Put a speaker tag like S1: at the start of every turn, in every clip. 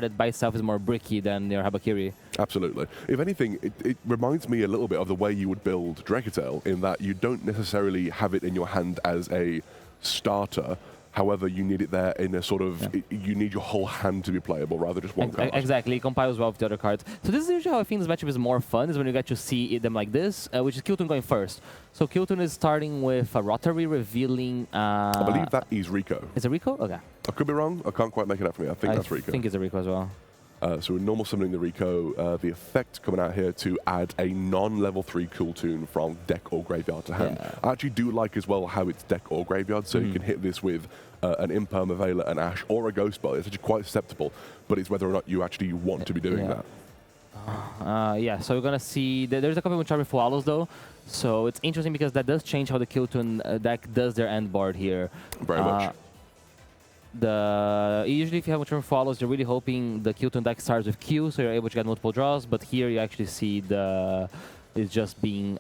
S1: that by itself is more bricky than your Habakiri.
S2: Absolutely. If anything, it reminds me a little bit of the way you would build Drekatail, in that you don't necessarily have it in your hand as a starter. However, you need it there in a sort of, you need your whole hand to be playable rather than just one card.
S1: Exactly, it compiles well with the other cards. So this is usually how I think this matchup is more fun, is when you get to see them like this, which is Kewl going first. So Kewl is starting with a Rotary, revealing...
S2: I believe that is Rico.
S1: Is it Rico? Okay.
S2: I could be wrong. I can't quite make it out for me. I think that's Rico.
S1: I think it's a Rico as well.
S2: So we're normal summoning the Rico, the effect coming out here to add a non-level 3 cool tune from deck or graveyard to hand.
S1: Yeah.
S2: I actually do like as well how it's deck or graveyard, so you can hit this with an Impermaveiler, an Ash, or a Ghost Belt. It's actually quite acceptable, but it's whether or not you actually want to be doing that.
S1: Yeah, so we're going to see, there's a couple of Charmy Fualos though, so it's interesting because that does change how the Kewl deck does their end board here.
S2: Very much.
S1: Usually if you have Charmy Fualos, you're really hoping the Kewl deck starts with Q, so you're able to get multiple draws, but here you actually see it's just being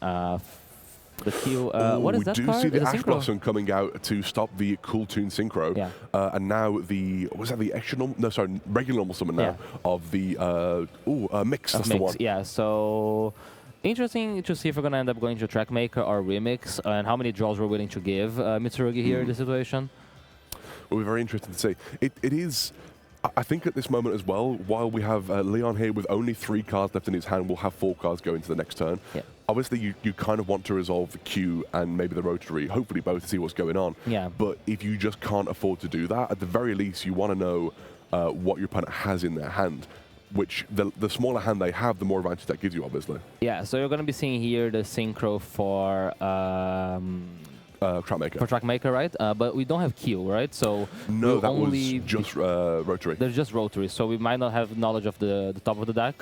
S1: the Q. What is that
S2: we do
S1: card?
S2: see the Ash
S1: Synchro?
S2: Blossom coming out to stop the Cool Tune Synchro.
S1: Yeah.
S2: And now was that the extra normal? No, sorry, regular normal summon now of the Mix. That's the one.
S1: Yeah, so interesting to see if we're going to end up going to Trackmaker or Remix, and how many draws we're willing to give Mitsurugi here in this situation.
S2: Will be very interesting to see. It is, I think at this moment as well, while we have Leon here with only 3 cards left in his hand, we'll have 4 cards going to the next turn.
S1: Yeah.
S2: Obviously, you kind of want to resolve the Q and maybe the Rotary, hopefully both, to see what's going on.
S1: Yeah.
S2: But if you just can't afford to do that, at the very least, you want to know what your opponent has in their hand, which the smaller hand they have, the more advantage that gives you, obviously.
S1: Yeah, so you're going to be seeing here the Synchro for...
S2: Trackmaker.
S1: For Trackmaker, right? But we don't have Q, right? So
S2: no, that
S1: only
S2: was just Rotary.
S1: There's just Rotary, so we might not have knowledge of the top of the deck.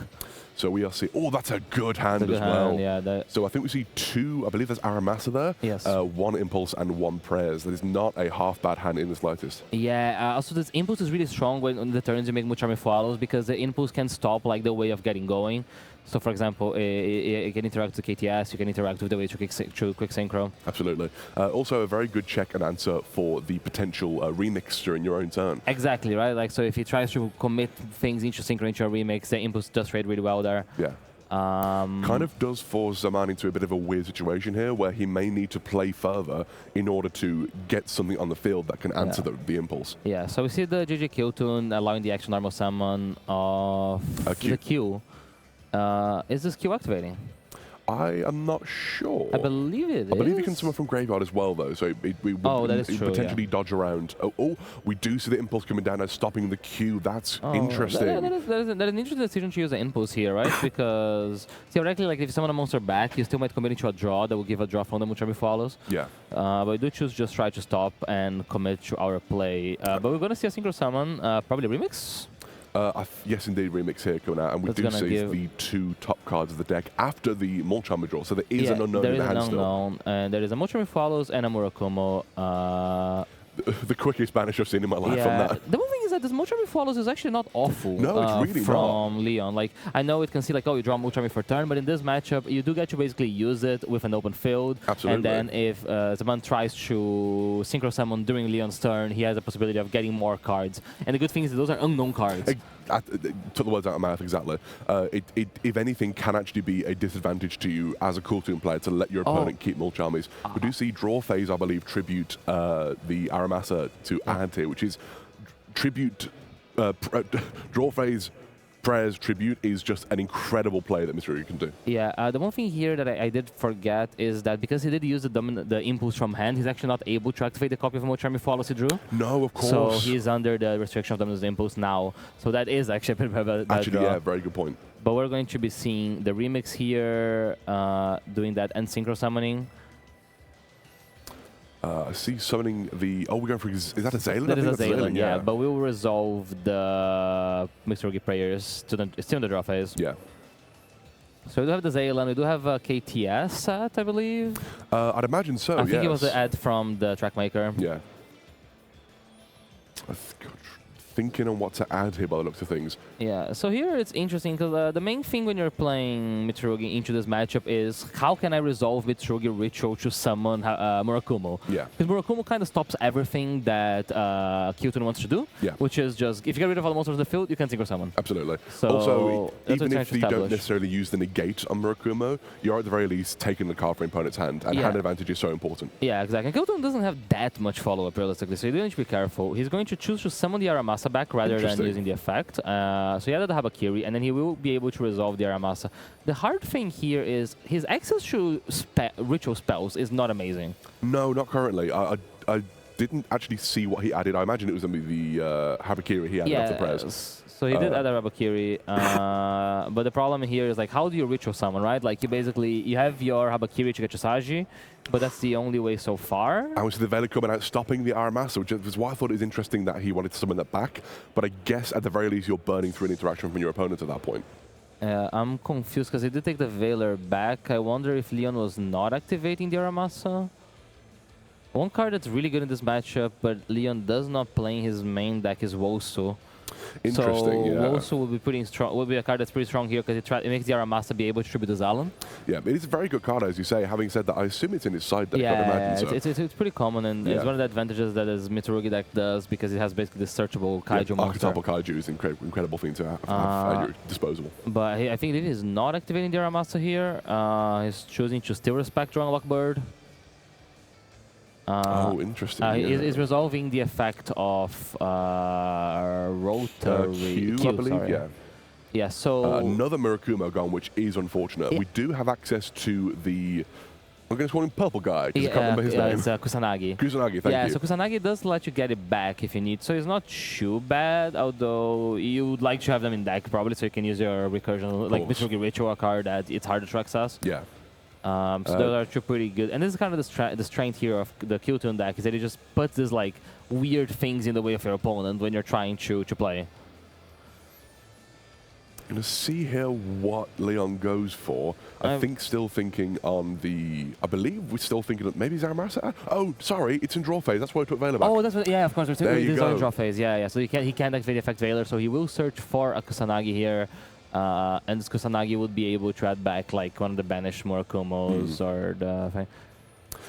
S2: So we are seeing... Oh, that's a good hand as well. So I think we see 2... I believe there's Aramasa there.
S1: Yes.
S2: 1 Impulse and 1 Prayers. That is not a half-bad hand in the slightest.
S1: Yeah, also this Impulse is really strong when on the turns you make Muchami Fualos, because the Impulse can stop like the way of getting going. So, for example, you can interact with KTS, you can interact with the way to quick synchro.
S2: Absolutely. Also, a very good check and answer for the potential remix during your own turn.
S1: Exactly, right? Like, so if he tries to commit things into synchro into a remix, the Impulse does trade really well there.
S2: Yeah. Kind of does force Zaman into a bit of a weird situation here, where he may need to play further in order to get something on the field that can answer the Impulse.
S1: Yeah, so we see the GG Kewl tune allowing the actual normal summon of the Q. Is this Q activating?
S2: I am not sure.
S1: I believe it is.
S2: I believe you can summon from graveyard as well, though, so we would potentially dodge around. Oh, we do see the Impulse coming down and stopping the Q. That's interesting.
S1: That is an interesting decision to use the Impulse here, right? Because theoretically, like if you summon a monster back, you still might commit into a draw that will give a draw from the Muchami Follows.
S2: Yeah.
S1: But we do choose just try to stop and commit to our play. But we're going to see a synchro summon, probably Remix.
S2: Yes, indeed, Remix here coming out, and we do see the 2 top cards of the deck after the Molchami draw, so there is an unknown in the hand still.
S1: And there is a Molchami Follows and a Murakumo.
S2: The quickest banish I've seen in my life from that.
S1: The one thing is that this Molchami Follows is actually not awful.
S2: No, it's really
S1: from Leon. Like, I know it can see like, oh, you draw Molchami for turn, but in this matchup, you do get to basically use it with an open field.
S2: Absolutely.
S1: And then if Zaman tries to synchro summon during Leon's turn, he has a possibility of getting more cards. And the good thing is that those are unknown cards.
S2: Took the words out of my mouth, exactly. It, if anything, can actually be a disadvantage to you as a Cool Tune player to let your opponent keep Molchamis. We do see Draw Phase, I believe, tribute the Aramasa to add here, which is tribute, Draw Phase, Prayers, Tribute is just an incredible play that Mitsurugi can do.
S1: Yeah, the one thing here that I did forget is that because he did use the Impulse from hand, he's actually not able to activate the copy of Molchami Follows he drew.
S2: No, of course.
S1: So he's under the restriction of Dominus Impulse now. So that is actually a bit of a bad draw.
S2: Yeah, very good point.
S1: But we're going to be seeing the Remix here, doing that and synchro summoning.
S2: I see summoning the... Oh, we're going for... Is that a Zaylan?
S1: That is a Zaylan, yeah. But we'll resolve the Mitsurugi prayers to the... It's still in the draw phase.
S2: Yeah.
S1: So we do have the Zaylan. We do have a KTS set, I believe.
S2: I'd imagine so,
S1: I think it was the ad from the Trackmaker.
S2: Yeah. thinking on what to add here by the looks of things.
S1: Yeah, so here it's interesting because the main thing when you're playing Mitsurugi into this matchup is how can I resolve Mitsurugi Ritual to summon Murakumo?
S2: Yeah.
S1: Because Murakumo kind of stops everything that Kyutun wants to do,
S2: Yeah.
S1: which is just, if you get rid of all the monsters in the field, you can Synchro Summon.
S2: Absolutely.
S1: So
S2: also,
S1: that's
S2: even
S1: what
S2: if
S1: trying
S2: you
S1: to
S2: don't
S1: establish.
S2: necessarily use the negate on Murakumo, you're at the very least taking the card from your opponent's hand, and
S1: Yeah.
S2: hand advantage is so important.
S1: Yeah, exactly. And Kyutun doesn't have that much follow-up, realistically, so you do need to be careful. He's going to choose to summon the Aramasa back rather than using the effect. So he added the Habakiri, and then he will be able to resolve the Aramasa. The hard thing here is his access to ritual spells is not amazing.
S2: No, not currently. I didn't actually see what he added. I imagine it was the Habakiri he added after prayers.
S1: So he did add a Habakiri, but the problem here is like, how do you ritual summon, right? Like you have your Habakiri to get Sagi, but that's the only way so far.
S2: And we see the Vela coming out, stopping the Aramasa, which is why I thought it was interesting that he wanted to summon that back. But I guess at the very least you're burning through an interaction from your opponent at that point.
S1: I'm confused because he did take the Veiler back. I wonder if Leon was not activating the Aramasa. One card that's really good in this matchup, but Leon does not play in his main deck is Wosu.
S2: Interesting,
S1: so
S2: yeah.
S1: Wosu will be pretty strong. Will be a card that's pretty strong here because it makes the Aramasa be able to tribute the Zalan.
S2: Yeah, it is a very good card, as you say. Having said that, I assume it's in his side deck. I'd imagine so.
S1: It's pretty common, and it's one of the advantages that his Mitsurugi deck does because it has basically this searchable Kaiju monster.
S2: Archetypal Kaiju is an incredible thing to have at your disposal.
S1: But I think if he's not activating the Aramasa here, he's choosing to still respect Drone Lockbird.
S2: Interesting.
S1: He's resolving the effect of Rotary
S2: Q, I believe,
S1: sorry.
S2: yeah.
S1: Yeah, so...
S2: another Murakumo gone, which is unfortunate. We do have access to the... I'm going to call him Purple Guy, because I can't remember his name.
S1: It's Kusanagi.
S2: Kusanagi, thank you.
S1: So Kusanagi does let you get it back if you need, so it's not too bad, although you would like to have them in deck, probably, so you can use your recursion, like Mitsurugi Ritual card that it's harder to access.
S2: Yeah.
S1: So those are two pretty good. And this is kind of the strength here of the Kyutun deck, is that it just puts these like weird things in the way of your opponent when you're trying to play.
S2: Going to see here what Leon goes for. I think still thinking on the... I believe we're still thinking that maybe Zaramasa... Oh, sorry, it's in draw phase. That's why I took Veiler back.
S1: Oh, that's what... Yeah, of course.
S2: There you
S1: this is
S2: go.
S1: on draw phase. Yeah. So he can't activate the effect Veiler, so he will search for a Kusanagi here. And this Kusanagi would be able to add back like one of the banished Murakumos or the thing.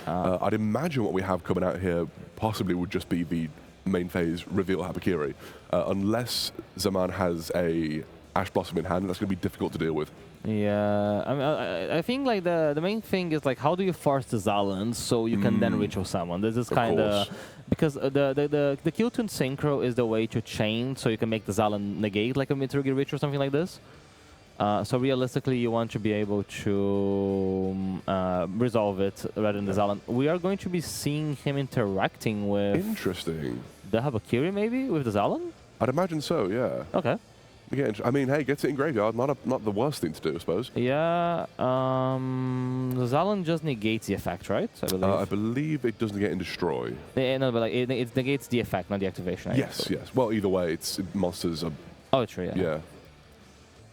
S2: I'd imagine what we have coming out here possibly would just be the main phase reveal Habakiri. Unless Zaman has a Ash Blossom in hand, that's going to be difficult to deal with.
S1: Yeah, I mean, I think like the main thing is like how do you force the Zalan so you can then ritual summon. This is kind of because the Kyutun Synchro is the way to chain, so you can make the Zalan negate like a Mitsurugi Ritual or something like this. So realistically, you want to be able to resolve it rather than the Zalan. We are going to be seeing him interacting with...
S2: Interesting.
S1: The Habakiri maybe with the Zalan?
S2: I'd imagine so, yeah.
S1: Okay.
S2: Yeah, I mean, hey, gets it in graveyard. Not the worst thing to do, I suppose.
S1: Yeah, the Zalan just negates the effect, right? I believe.
S2: I believe it does negate and destroy.
S1: Yeah, no, but like it negates the effect, not the activation.
S2: Yes. Well, either way, monsters are...
S1: Oh, true, yeah.
S2: Yeah.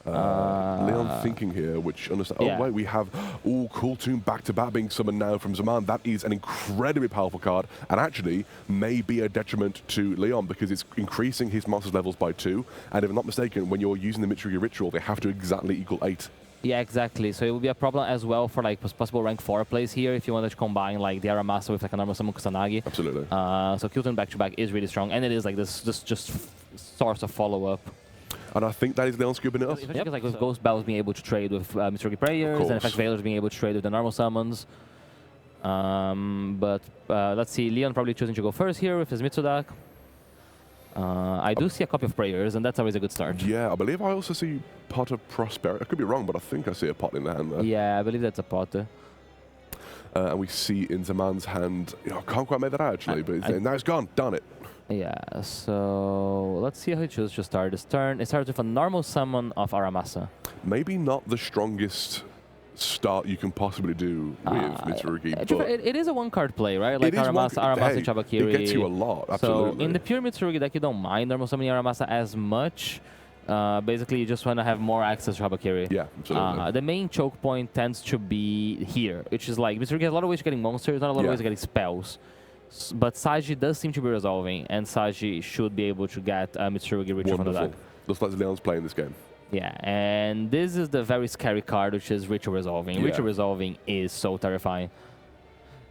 S2: Leon thinking here, which understand. Oh wait, we have Cool Tune back-to-back being summoned now from Zaman. That is an incredibly powerful card, and actually may be a detriment to Leon because it's increasing his monsters levels by 2. And if I'm not mistaken, when you're using the Mitsurugi Ritual, they have to exactly equal 8.
S1: Yeah, exactly. So it would be a problem as well for like possible rank 4 plays here if you wanted to combine like the Aramasa with like a normal summon Kusanagi.
S2: Absolutely.
S1: So Kyutun back-to-back is really strong, and it is like this just source of follow-up.
S2: And I think that is Leon scooping it up.
S1: Especially like with Ghost Bells being able to trade with Mitsurugi Prayers, and Effect Veilers being able to trade with the normal summons. But let's see, Leon probably choosing to go first here with his Mitsu deck. I do see a copy of Prayers, and that's always a good start.
S2: Yeah, I believe I also see Pot of Prosperity. I could be wrong, but I think I see a pot in the hand there.
S1: Yeah, I believe that's a pot.
S2: And we see in Zaman's hand, I can't quite make that out actually, but now it's gone. Darn it.
S1: Yeah, so let's see how he chooses to start this turn. It starts with a normal summon of Aramasa.
S2: Maybe not the strongest start you can possibly do with Mitsurugi.
S1: It is a one-card play, right? Like Aramasa, Chabakiri.
S2: It gets you a lot, absolutely.
S1: So in the pure Mitsurugi deck, you don't mind normal summoning Aramasa as much. Basically, you just want to have more access to Habakiri.
S2: Yeah, absolutely.
S1: The main choke point tends to be here, which is like Mitsurugi has a lot of ways of getting monsters, not a lot of ways of getting spells. But Saji does seem to be resolving, and Saji should be able to get Mitsurugi Ritual from the deck.
S2: Looks like Leon's playing this game.
S1: Yeah, and this is the very scary card, which is Ritual Resolving.
S2: Yeah.
S1: Ritual Resolving is so terrifying.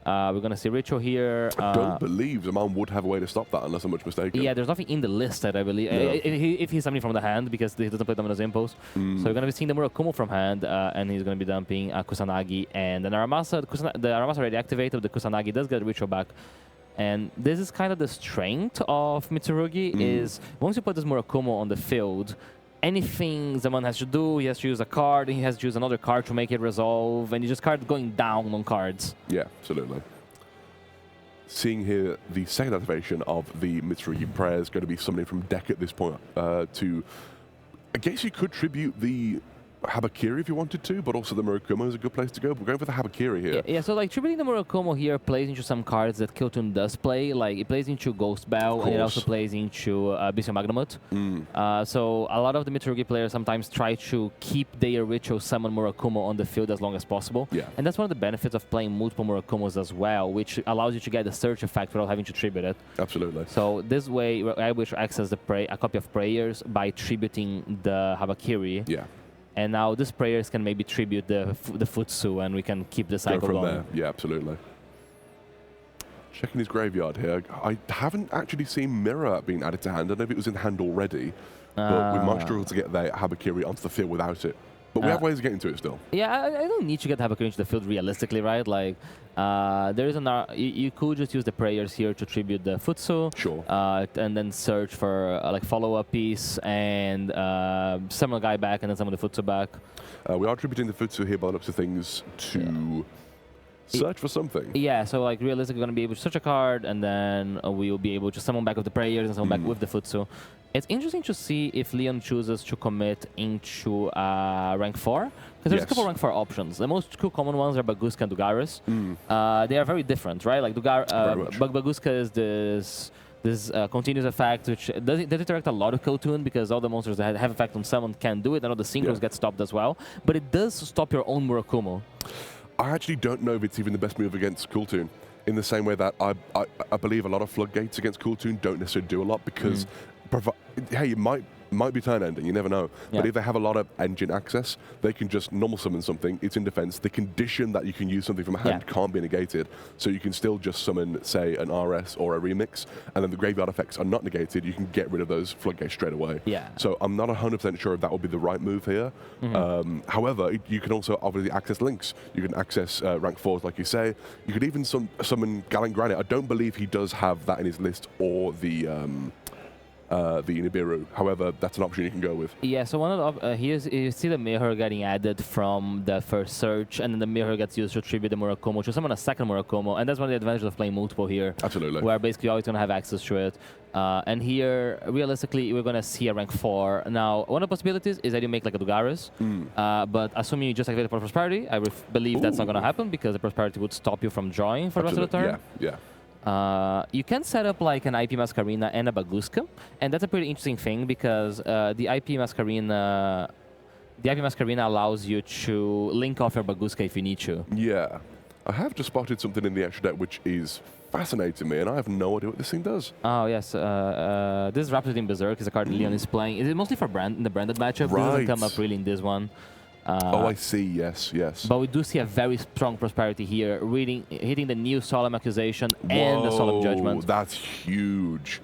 S1: We're going to see Ritual here.
S2: I don't believe Zaman would have a way to stop that unless I'm much mistaken.
S1: Yeah, there's nothing in the list that I believe.
S2: No.
S1: If he's something from the hand, because he doesn't play Domino's Impulse. So you're going to be seeing the Murakumo from hand, and he's going to be dumping Kusanagi. And the Naramasa, the Naramasa already activated, the Kusanagi does get Ritual back. And this is kind of the strength of Mitsurugi, is once you put this Murakumo on the field, anything Zaman has to do, he has to use a card, and he has to use another card to make it resolve, and you just start going down on cards.
S2: Yeah, absolutely. Seeing here the second activation of the Mitsurugi prayer is going to be something from deck at this point to, I guess you could tribute the Habakiri if you wanted to, but also the Murakumo is a good place to go. But we're going for the Habakiri here.
S1: Yeah, so like tributing the Murakumo here plays into some cards that Kiltun does play. Like it plays into Ghost Bell, and it also plays into Bishop Magnamut. So a lot of the Mitsurugi players sometimes try to keep their ritual summon Murakumo on the field as long as possible.
S2: Yeah.
S1: And that's one of the benefits of playing multiple Murakumos as well, which allows you to get the search effect without having to tribute it.
S2: Absolutely.
S1: So this way, I able to access a copy of prayers by tributing the Habakiri.
S2: Yeah.
S1: And now these prayers can maybe tribute the Futsu, and we can keep the cycle going.
S2: There. Yeah, absolutely. Checking his graveyard here. I haven't actually seen Mirror being added to hand. I don't know if it was in hand already, but we might struggle to get the Habakiri onto the field without it. But we have ways of getting to it still.
S1: Yeah, I don't need to get Habakiri into the field realistically, right? Like, there is you could just use the prayers here to tribute the Futsu.
S2: Sure.
S1: And then search for like follow-up piece and summon a guy back and then summon the Futsu back.
S2: We are tributing the Futsu here by the looks of things to search for something.
S1: Yeah, so like realistically we're going to be able to search a card, and then we will be able to summon back with the prayers and summon back with the Futsu. It's interesting to see if Leon chooses to commit into rank 4, because there's a couple rank 4 options. The most two common ones are Baguska and Dugaris. They are very different, right? Like Baguska is this continuous effect, which doesn't interact a lot with Kiltun, because all the monsters that have effect on summon can do it. I know the synchros get stopped as well, but it does stop your own Murakumo.
S2: I actually don't know if it's even the best move against Kiltun, in the same way that I believe a lot of floodgates against Kiltun don't necessarily do a lot, because hey, it might be turn ending, you never know. But if they have a lot of engine access, they can just normal summon something, it's in defense. The condition that you can use something from hand can't be negated, so you can still just summon, say, an RS or a remix, and then the graveyard effects are not negated. You can get rid of those floodgates straight away. Yeah. So I'm not 100% sure if that would be the right move here. However, you can also obviously access links. You can access rank 4s, like you say. You could even summon Gallant Granite. I don't believe he does have that in his list, or the Nibiru. However, that's an option you can go with.
S1: Yeah, so one of the you see the mirror getting added from the first search, and then the mirror gets used to tribute the Murakumo, to summon a second Murakumo, and that's one of the advantages of playing multiple here.
S2: Absolutely.
S1: Where basically you're always going to have access to it. And here, realistically, we're going to see a rank 4. Now, one of the possibilities is that you make like a Dugaris, but assuming you just activate for Prosperity, I believe that's not going to happen, because the Prosperity would stop you from drawing for the rest of the turn.
S2: Yeah.
S1: You can set up like an IP Masquerina and a Baguska, and that's a pretty interesting thing, because the IP Masquerina allows you to link off your Baguska if you need to.
S2: Yeah. I have just spotted something in the extra deck which is fascinating me, and I have no idea what this thing does.
S1: Oh, yes. This is Rhapsody in Berserk. Is a card Leon is playing. Is it mostly for in the branded matchup? Right. It doesn't come up really in this one.
S2: Oh, I see. Yes.
S1: But we do see a very strong Prosperity here, hitting the new Solemn Accusation and the Solemn Judgment.
S2: That's huge.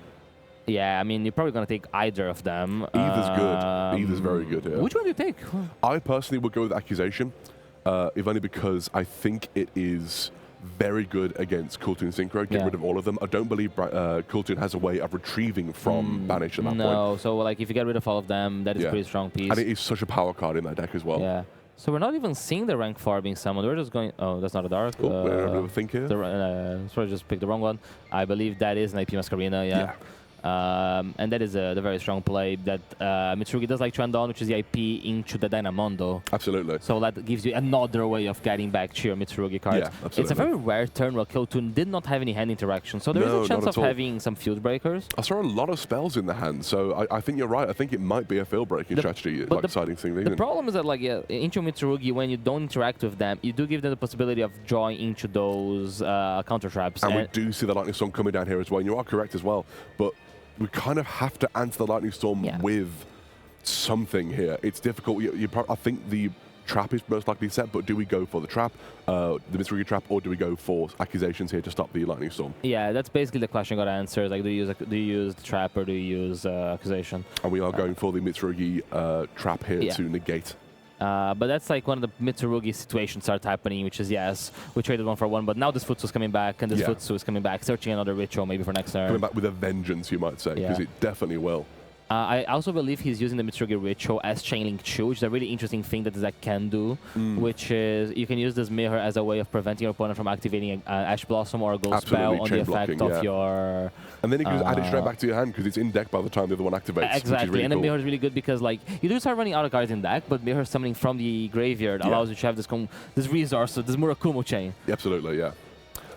S1: Yeah, I mean, you're probably going to take either of them.
S2: Either's good. Either's very good here.
S1: Which one do you take?
S2: I personally would go with Accusation, if only because I think it is very good against Kiltun Synchro. Get rid of all of them. I don't believe Kiltun has a way of retrieving from Banish at that point.
S1: No, so like if you get rid of all of them, that is a pretty strong piece.
S2: And it is such a power card in that deck as well.
S1: Yeah. So we're not even seeing the rank 4 being summoned. We're just going... Oh, that's not a dark.
S2: We're going to think here.
S1: Sorry, I just picked the wrong one. I believe that is an IP Masquerina, yeah. And that is the very strong play that Mitsurugi does like to end on, which is the IP into the Dynamondo.
S2: Absolutely.
S1: So that gives you another way of getting back to your Mitsurugi card.
S2: Yeah, absolutely.
S1: It's a very rare turn where Kyoto did not have any hand interaction, so there is a chance of having some field breakers.
S2: I saw a lot of spells in the hand, so I think you're right. I think it might be a field breaking strategy, like deciding things.
S1: The problem is that, like, into Mitsurugi, when you don't interact with them, you do give them the possibility of drawing into those counter traps.
S2: And we do see the Lightning Storm coming down here as well, and you are correct as well. But we kind of have to answer the Lightning Storm with something here. It's difficult. I think the trap is most likely set, but do we go for the trap, the Mitsurugi trap, or do we go for accusations here to stop the Lightning Storm?
S1: Yeah, that's basically the question got answered. Like, do you use the trap or do you use accusation?
S2: And we are going for the Mitsurugi trap here to negate.
S1: But that's like one of the Mitsurugi situations start happening, which is, yes, we traded 1-for-1, but now this Futsu is coming back, and this Futsu is coming back, searching another ritual maybe for next turn.
S2: Coming back with a vengeance, you might say, because it definitely will.
S1: I also believe he's using the Mitsurugi Ritual as Chainlink 2, which is a really interesting thing that this deck can do, which is you can use this mirror as a way of preventing your opponent from activating an Ash Blossom or a Ghost Spell on the effect of your...
S2: And then you can just add it straight back to your hand because it's in deck by the time the other one activates.
S1: Exactly,
S2: really
S1: and then Mirror is really good because, like, you do start running out of cards in deck, but Mirror summoning from the graveyard allows you to have this resource, this Murakumo chain.
S2: Absolutely, yeah.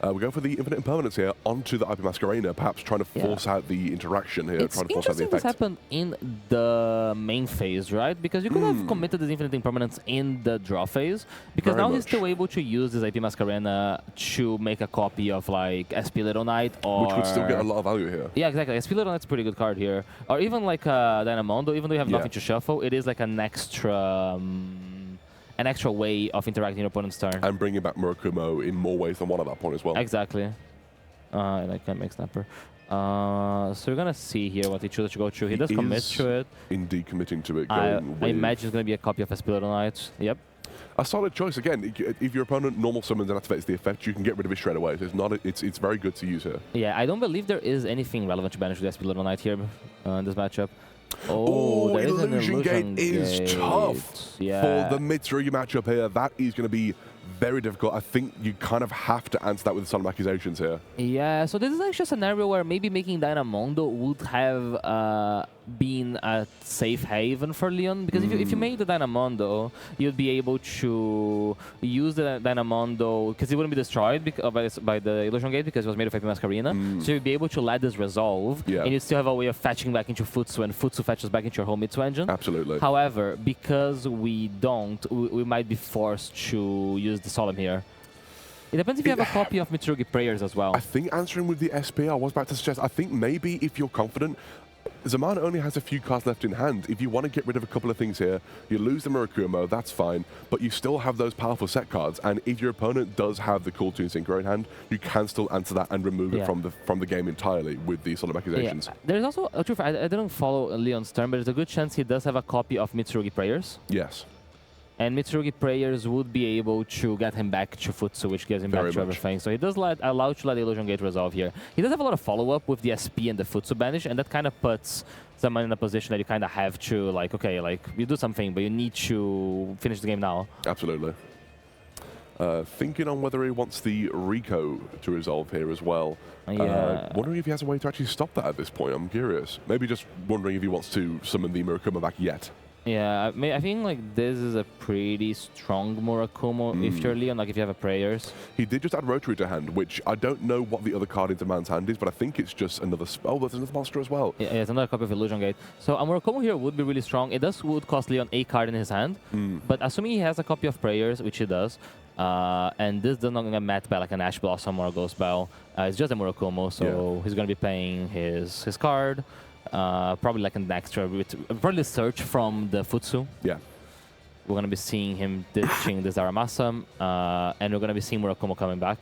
S2: We go for the Infinite Impermanence here onto the IP Masquerena, perhaps trying to force out the interaction here, trying to force out the effect.
S1: This happened in the main phase, right? Because you could have committed this Infinite Impermanence in the draw phase, because now he's still able to use this IP Masquerena to make a copy of, like, SP Little Knight, or...
S2: Which would still get a lot of value here.
S1: Yeah, exactly. SP Little Knight's a pretty good card here. Or even, like, Dynamondo, even though you have nothing to shuffle, it is, like, an extra way of interacting your opponent's turn.
S2: And bringing back Murakumo in more ways than one at that point as well.
S1: Exactly. And I can make Snapper. So we're going to see here what he chooses to go through. He does commit to it.
S2: Indeed committing to it.
S1: I imagine it's going to be a copy of Espilado Knight. Yep.
S2: A solid choice. Again, if your opponent normal summons and activates the effect, you can get rid of it straight away. So it's very good to use here.
S1: Yeah, I don't believe there is anything relevant to banish with Espilado Knight here in this matchup.
S2: Oh, there is Illusion Gate is tough for the Mitsurugi matchup here. That is going to be very difficult. I think you kind of have to answer that with Solemn Accusations here.
S1: Yeah, so this is actually a scenario where maybe making Dynamondo would have been a safe haven for Leon, because if you made the Dynamondo, you'd be able to use the Dynamondo, because it wouldn't be destroyed by the Illusion Gate because it was made of IP Masquerena. So you'd be able to let this resolve, and you'd still have a way of fetching back into Futsu, and Futsu fetches back into your whole Mitsu engine.
S2: Absolutely.
S1: However, because we don't, we might be forced to use the Solemn here. It depends if you have a copy of Mitsurugi Prayers as well.
S2: I think answering with the SP, I was about to suggest, I think maybe if you're confident, Zaman only has a few cards left in hand. If you want to get rid of a couple of things here, you lose the Murakumo, that's fine, but you still have those powerful set cards, and if your opponent does have the Cool Toon Synchro in hand, you can still answer that and remove it from the game entirely with the Solemn Accusations.
S1: Yeah. There's also a truth, I didn't follow Leon's turn, but there's a good chance he does have a copy of Mitsurugi Prayers.
S2: Yes.
S1: And Mitsurugi Prayers would be able to get him back to Futsu, which gives him back to everything. So he does allow to let the Illusion Gate resolve here. He does have a lot of follow-up with the SP and the Futsu banish, and that kind of puts someone in a position that you kind of have to, like, okay, like, you do something, but you need to finish the game now.
S2: Absolutely. Thinking on whether he wants the Rico to resolve here as well. Wondering if he has a way to actually stop that at this point. I'm curious. Maybe just wondering if he wants to summon the Murakumo back yet.
S1: Yeah, I think, like, this is a pretty strong Murakumo if you're Leon, like, if you have a Prayers.
S2: He did just add Rotary to hand, which I don't know what the other card into man's hand is, but I think it's just another spell. There's another monster as well.
S1: Yeah, it's another copy of Illusion Gate. So a Murakumo here would be really strong. It would cost Leon a card in his hand, but assuming he has a copy of Prayers, which he does, and this does not get met by, like, an Ash Blossom or a Ghost Bell, it's just a Murakumo, so he's going to be paying his card. Probably like an extra, probably search from the Futsu.
S2: Yeah.
S1: We're going to be seeing him ditching this Aramasa, and we're going to be seeing Murakumo coming back.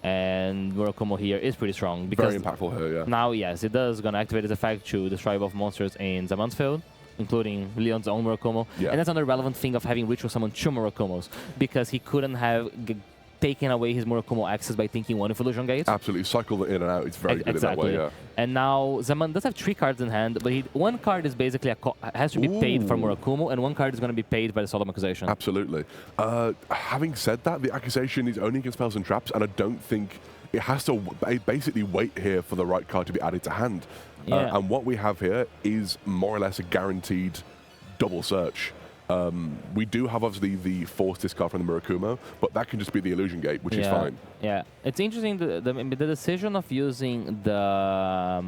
S1: And Murakumo here is pretty strong. Because
S2: very impactful here, yeah.
S1: Now, yes, it does going to activate his effect to destroy both monsters in Zaman's field, including Leon's own Murakumo. Yeah. And that's another relevant thing of having Ritual summon 2 Murakumos, because he couldn't have taken away his Murakumo access by thinking one of Illusion Gates.
S2: Absolutely, cycle it in and out. It's very good in that way, yeah.
S1: And now Zaman does have 3 cards in hand, but one card is basically has to be paid for Murakumo, and one card is going to be paid by the Solemn Accusation.
S2: Absolutely. Having said that, the accusation is only against spells and traps, and I don't think it has to basically wait here for the right card to be added to hand. And what we have here is more or less a guaranteed double search. We do have obviously the forced discard from the Murakumo, but that can just be the illusion gate, which is fine.
S1: Yeah, it's interesting the decision of using the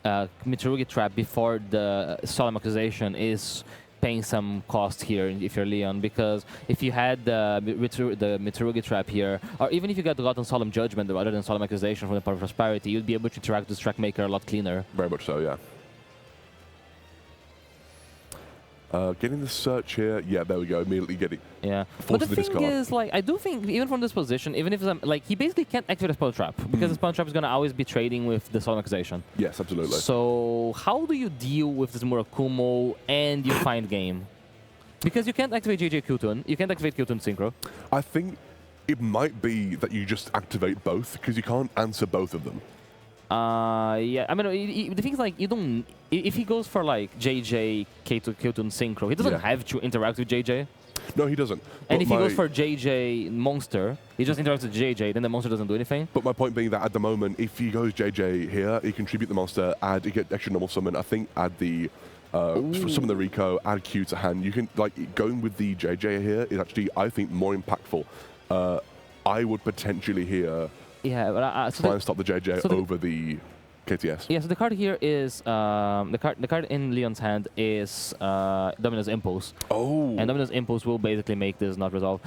S1: Mitsurugi trap before the solemn accusation is paying some cost here if you're Leon, because if you had the Mitsurugi trap here, or even if you gotten solemn judgment rather than solemn accusation from the Power of Prosperity, you'd be able to interact with this track maker a lot cleaner.
S2: Very much so, yeah. Getting the search here, yeah, there we go. Immediately getting.
S1: Yeah, but the thing is, like, I do think even from this position, even if like he basically can't activate a spell trap because the spell trap is gonna always be trading with the solemn accusation.
S2: Yes, absolutely.
S1: So how do you deal with this Murakumo and you find game? Because you can't activate JJ Qtun, you can't activate Qtun Synchro.
S2: I think it might be that you just activate both because you can't answer both of them.
S1: Yeah, I mean, the thing is, like, you don't. If he goes for like JJ Qtun Synchro, he doesn't have to interact with JJ.
S2: No, he doesn't.
S1: And if he goes for JJ Monster, he just interacts with JJ, then the monster doesn't do anything.
S2: But my point being that at the moment, if he goes JJ here, he contribute the monster, he get extra normal summon. I think add the summon the Rico, add Q to hand. You can, like, going with the JJ here is actually, I think, more impactful. I would potentially here.
S1: Yeah, but
S2: try and stop the JJ over the KTS.
S1: Yeah, so the card here is the card in Leon's hand is Dominus Impulse.
S2: Oh.
S1: And Dominus Impulse will basically make this not resolve.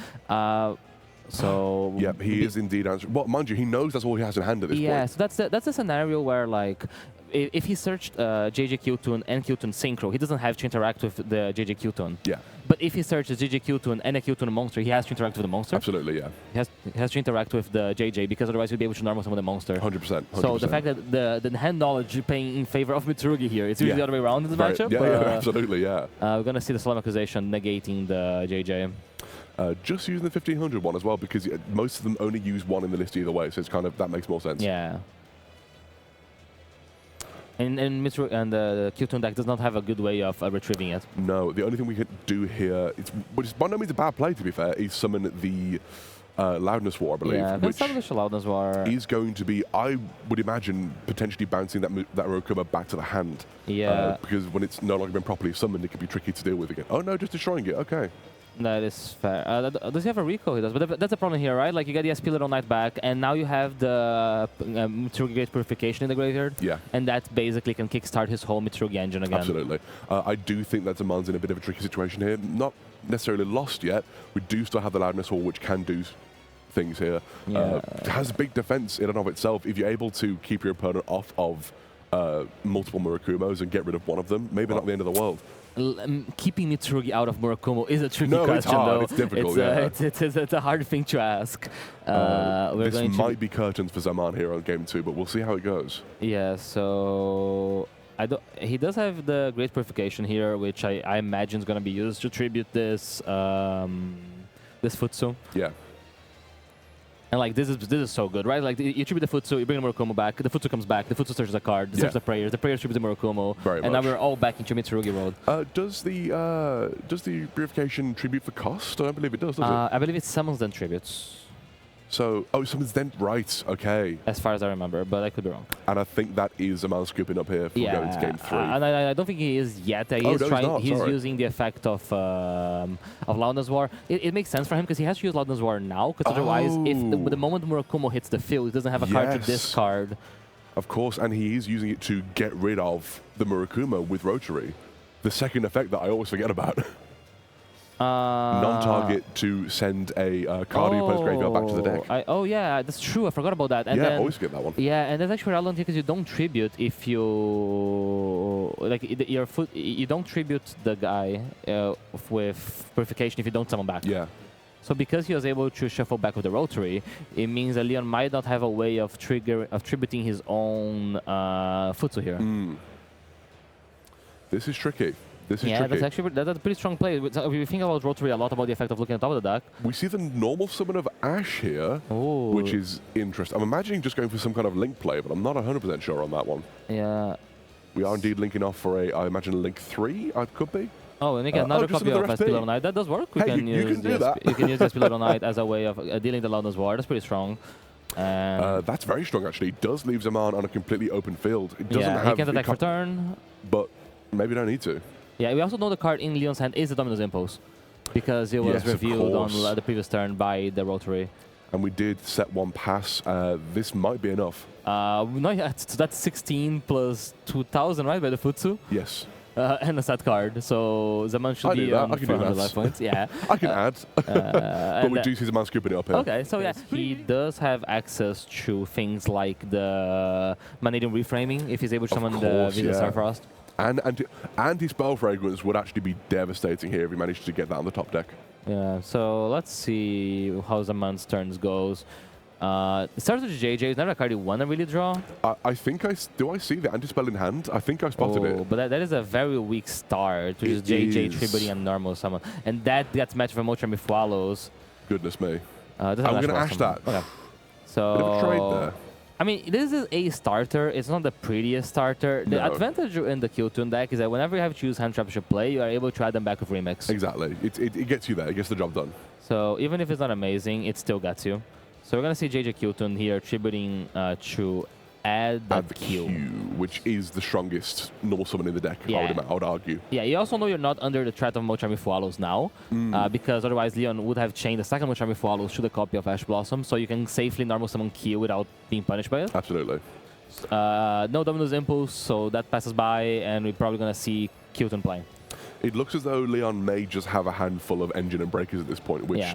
S1: So
S2: yeah, he is indeed answering. Well, mind you, he knows that's all he has in hand at this point.
S1: Yeah, so that's a scenario where, like, if he searched JJ Qtun and Qtun Synchro, he doesn't have to interact with the JJ Qtun.
S2: Yeah.
S1: But if he searches JJ Qtun and a Qtun monster, he has to interact with the monster.
S2: Absolutely, yeah.
S1: He has to interact with the JJ because otherwise he'll be able to normal summon the monster.
S2: 100%.
S1: So the fact that the hand knowledge playing in favor of Mitsurugi here, it's usually the other way around in this matchup.
S2: Yeah, absolutely, yeah.
S1: We're going to see the solemn accusation negating the JJ.
S2: Just using the 1500 one as well, because most of them only use one in the list either way, so it's kind of, that makes more sense.
S1: Yeah. And the Qtun deck does not have a good way of retrieving it.
S2: No, the only thing we can do here, which is by no means a bad play to be fair, is summon the Loudness War, I believe.
S1: Yeah,
S2: which
S1: Loudness War
S2: is going to be, I would imagine, potentially bouncing that Murakumo back to the hand.
S1: Yeah.
S2: Because when it's no longer been properly summoned, it can be tricky to deal with again. Oh no, just destroying it, okay.
S1: That is fair. Does he have a Rico? He does, but that's the problem here, right? Like, you get the SP Little Knight back, and now you have the Mitsurugi Great Purification in the graveyard.
S2: Yeah.
S1: And that basically can kickstart his whole Mitsurugi engine again.
S2: Absolutely. I do think that Zaman's in a bit of a tricky situation here. Not necessarily lost yet. We do still have the Loudness Hall, which can do things here.
S1: Yeah.
S2: Has big defense in and of itself. If you're able to keep your opponent off of multiple Murakumos and get rid of one of them, maybe not the end of the world.
S1: Keeping Mitsurugi out of Murakumo is a tricky question,
S2: it's hard.
S1: though.
S2: It's difficult,
S1: it's a hard thing to ask.
S2: This might be curtains for Zaman here on game 2, but we'll see how it goes.
S1: Yeah, so he does have the Great Purification here, which I imagine is going to be used to tribute this this Futsu.
S2: Yeah.
S1: And, like, this is so good, right? Like, you tribute the Futsu, you bring the Murakumo back, the Futsu comes back, the Futsu searches a card, searches the prayers tribute the Murakumo, and now we're all back into Mitsurugi world.
S2: Does the Purification tribute for cost? I don't believe it does it?
S1: I believe it summons then tributes.
S2: So, it summons then, right, okay.
S1: As far as I remember, but I could be wrong.
S2: And I think that is Amal scooping up here for going to game 3.
S1: And I don't think he is yet. He's using the effect of Loudness War. It makes sense for him because he has to use Loudness War now, because otherwise, if the moment Murakumo hits the field, he doesn't have a card to discard.
S2: Of course, and he is using it to get rid of the Murakumo with Rotary. The second effect that I always forget about. Non-target to send a card of your opponent's graveyard back to the deck.
S1: Yeah, that's true. I forgot about that. And
S2: I always get that one.
S1: Yeah, and that's actually relevant because you don't tribute if you you don't tribute the guy with Purification if you don't summon back.
S2: Yeah.
S1: So because he was able to shuffle back with the Rotary, it means that Leon might not have a way of tributing his own Futsu here.
S2: This is tricky. Tricky.
S1: That's a pretty strong play. If you think about Rotary a lot, about the effect of looking at top of the deck.
S2: We see the normal summon of Ash here, which is interesting. I'm imagining just going for some kind of link play, but I'm not 100% sure on that one.
S1: Yeah.
S2: We are indeed linking off for I imagine, link 3, it could be.
S1: Oh, and you get another copy of SP Little Knight. That does work.
S2: Hey, you can do that.
S1: You can use SP Little Knight as a way of dealing the Loudness War. That's pretty strong.
S2: That's very strong, actually. It does leave Zaman on a completely open field. It doesn't have...
S1: he can attack for turn.
S2: But maybe don't need to.
S1: Yeah, we also know the card in Leon's hand is the Dominus Impulse, because it was revealed on the previous turn by the Rotary.
S2: And we did set one pass. This might be enough.
S1: No, yeah, that's 16 plus 2,000, right, by the Futsu?
S2: Yes.
S1: And a set card, so Zaman should be on 400 life points. Yeah,
S2: I can add, but we do see Zaman scooping it up here.
S1: Okay, so yeah, he does have access to things like the Manadium Reframing if he's able to summon the Visa Starfrost.
S2: And his Spell Fragrance would actually be devastating here if he managed to get that on the top deck.
S1: Yeah, so let's see how Zaman's turns goes. It starts with JJ. It's never a card you want to really draw.
S2: I think do I see the anti-spell in hand? I think I spotted it.
S1: But that is a very weak start, which is JJ, Tributing, and normal summon. And that gets matched with Mochami Follows.
S2: Goodness me.
S1: I'm going
S2: to ash that.
S1: Okay. So,
S2: bit of a trade there.
S1: I mean, this is a starter. It's not the prettiest starter. The advantage in the Q-Tune deck is that whenever you have to choose hand traps to play, you are able to add them back with Remix.
S2: Exactly. It gets you there. It gets the job done.
S1: So even if it's not amazing, it still gets you. So we're going to see JJ Q-Tune here tributing to add the Q,
S2: which is the strongest normal summon in the deck, I would argue.
S1: Yeah, you also know you're not under the threat of Mochami Fualos now, because otherwise Leon would have chained the second Mochami Fualos to the copy of Ash Blossom, so you can safely normal summon Q without being punished by it.
S2: Absolutely.
S1: No Dominus Impulse, so that passes by, and we're probably going to see Q-Tune play.
S2: It looks as though Leon may just have a handful of Engine and Breakers at this point, which... Yeah.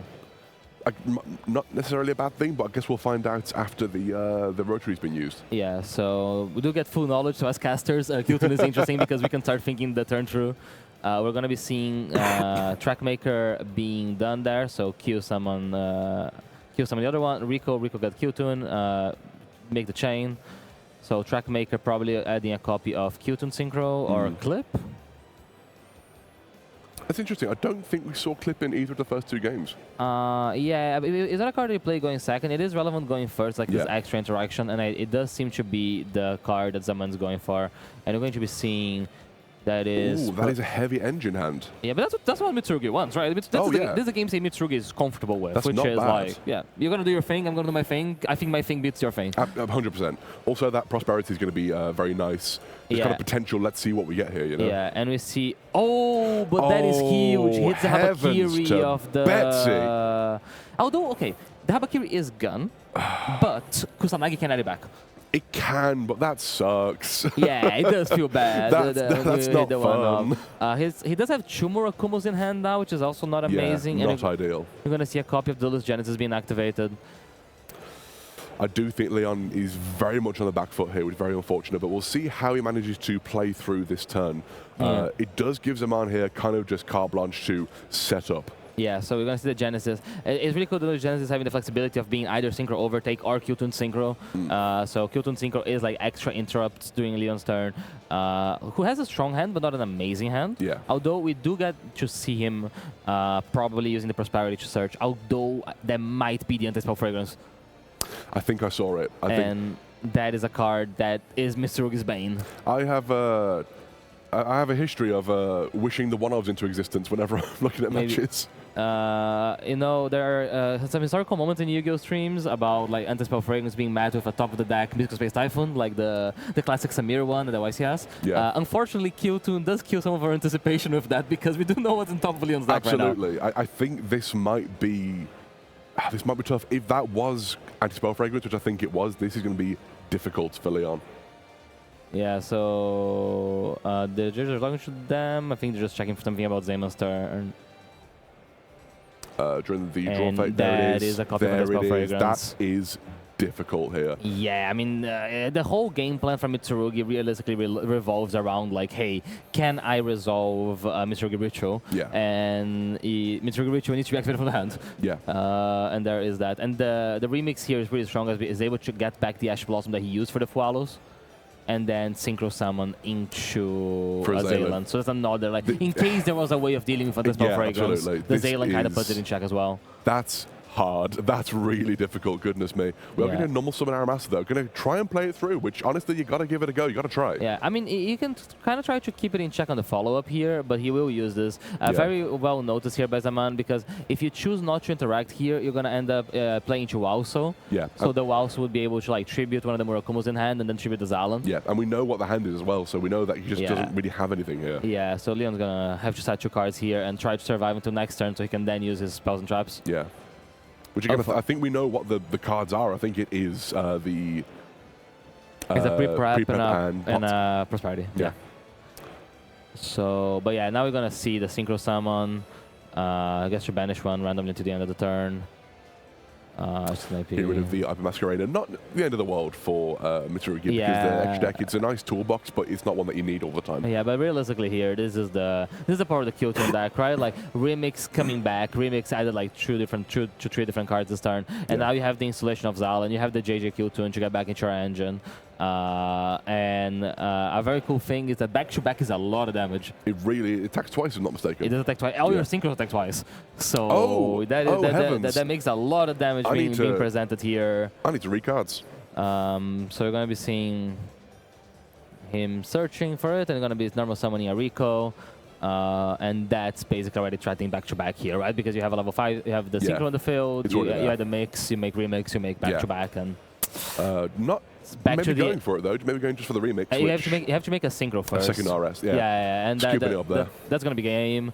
S2: Not necessarily a bad thing, but I guess we'll find out after the Rotary's been used. Yeah,
S1: so we do get full knowledge, so as casters, Q-Tune is interesting because we can start thinking the turn through. We're going to be seeing Trackmaker being done there, so Q summon the other one, Rico got Q-Tune, make the chain. So Trackmaker probably adding a copy of Q-Tune Synchro or Clip.
S2: That's interesting. I don't think we saw Clip in either of the first two games.
S1: Yeah, is that a card you play going second? It is relevant going first, like this extra interaction, and it does seem to be the card that Zaman's going for. And we're going to be seeing that is...
S2: Ooh, that is a heavy Engine hand.
S1: Yeah, but that's what Mitsurugi wants, right? This is a game say Mitsurugi is comfortable with,
S2: that's
S1: which
S2: not
S1: is
S2: bad.
S1: Like, yeah, you're going to do your thing, I'm going to do my thing. I think my thing beats your thing.
S2: 100%. Also, that Prosperity is going to be very nice. There's kind of potential. Let's see what we get here, you know?
S1: Yeah, and we see... Oh, but that is huge. Hits the Habakiri of the...
S2: Betsy.
S1: Although, okay, the Habakiri is gone, but Kusanagi can add it back.
S2: It can, but that sucks.
S1: Yeah, it does feel bad.
S2: That's not fun.
S1: He does have two Murakumos in hand now, which is also not amazing.
S2: Not ideal.
S1: We're going to see a copy of Duelist Genesis being activated.
S2: I do think Leon is very much on the back foot here, which is very unfortunate, but we'll see how he manages to play through this turn. It does give Zaman here kind of just carte blanche to set up.
S1: Yeah, so we're going to see the Genesis. It's really cool that the Genesis having the flexibility of being either Synchro Overtake or Q-Tune Synchro. So Q-Tune Synchro is like extra interrupts during Leon's turn, who has a strong hand, but not an amazing hand.
S2: Yeah.
S1: Although we do get to see him probably using the Prosperity to search, although that might be the Anti-Spell Fragrance.
S2: I think I saw it.
S1: And that is a card that is Mitsurugi's bane.
S2: I have a history of wishing the one-ofs into existence whenever I'm looking at matches.
S1: You know, there are some historical moments in Yu-Gi-Oh! Streams about like Anti-Spell Fragrance being matched with a top of the deck Mystical Space Typhoon, like the classic Samir one that the YC has.
S2: Yeah.
S1: Unfortunately, Q-Tune does kill some of our anticipation with that because we do know what's in top of Leon's deck right now.
S2: Absolutely. I think this might be tough. If that was Anti-Spell Fragrance, which I think it was, this is going to be difficult for Leon.
S1: Yeah, so the judges are talking to them. I think they're just checking for something about Zaman's turn.
S2: During the draw phase, there it is.
S1: A copy of Anti-Spell Fragrance.
S2: That is difficult here.
S1: Yeah, I mean, the whole game plan from Mitsurugi realistically revolves around like, hey, can I resolve Mitsurugi Ritual?
S2: Yeah.
S1: And Mitsurugi Ritual needs to be activated from the hand.
S2: Yeah.
S1: And there is that. And the remix here is really strong as is able to get back the Ash Blossom that he used for the Fualos. And then Synchro Summon into Zalan. So that's another, like, in case there was a way of dealing with Anti-Spell Fragrance,
S2: absolutely.
S1: the Zalan kind of puts it in check as well.
S2: That's hard. That's really difficult, goodness me. We're going to normal summon Aramasa though. Going to try and play it through, which honestly, you got to give it a go. You got to try.
S1: Yeah, I mean, you can kind of try to keep it in check on the follow-up here, but he will use this. Very well noticed here by Zaman, because if you choose not to interact here, you're going to end up playing to Walso.
S2: Yeah.
S1: So the Walso would be able to like tribute one of the Murakumus in hand and then tribute the Zalan.
S2: Yeah, and we know what the hand is as well, so we know that he just doesn't really have anything here.
S1: Yeah, so Leon's going to have to side 2 cards here and try to survive until next turn so he can then use his spells and traps.
S2: Yeah. Which again, I think we know what the cards are. I think it is the...
S1: It's a pre-prep and
S2: a
S1: Prosperity.
S2: Yeah.
S1: So, but yeah, now we're going to see the Synchro Summon. I guess you banish one randomly to the end of the turn.
S2: Get rid of the Hyper Masquerader. Not the end of the world for Mitsurugi, because the extra deck, it's a nice toolbox, but it's not one that you need all the time.
S1: Yeah, but realistically here, this is the part of the Kyuton deck, right? Like Remix coming back. Remix added like three different cards this turn, and now you have the installation of Zal, and you have the JJ Kyuton to get back into your engine. And a very cool thing is that back-to-back is a lot of damage.
S2: It attacks twice, if I'm not mistaken.
S1: It does attack twice. All your synchros attack twice. So that makes a lot of damage being presented here.
S2: I need to read cards.
S1: So you're going to be seeing him searching for it, and you're going to be normal summoning a Rico. And that's basically already threatening back-to-back here, right? Because you have a level 5, you have the synchro on the field, you had the mix, you make remix, you make back-to-back, and...
S2: not maybe going for it though. Maybe going just for the remix.
S1: You have to make a synchro first.
S2: A second RS.
S1: Yeah, and
S2: that's going to be game.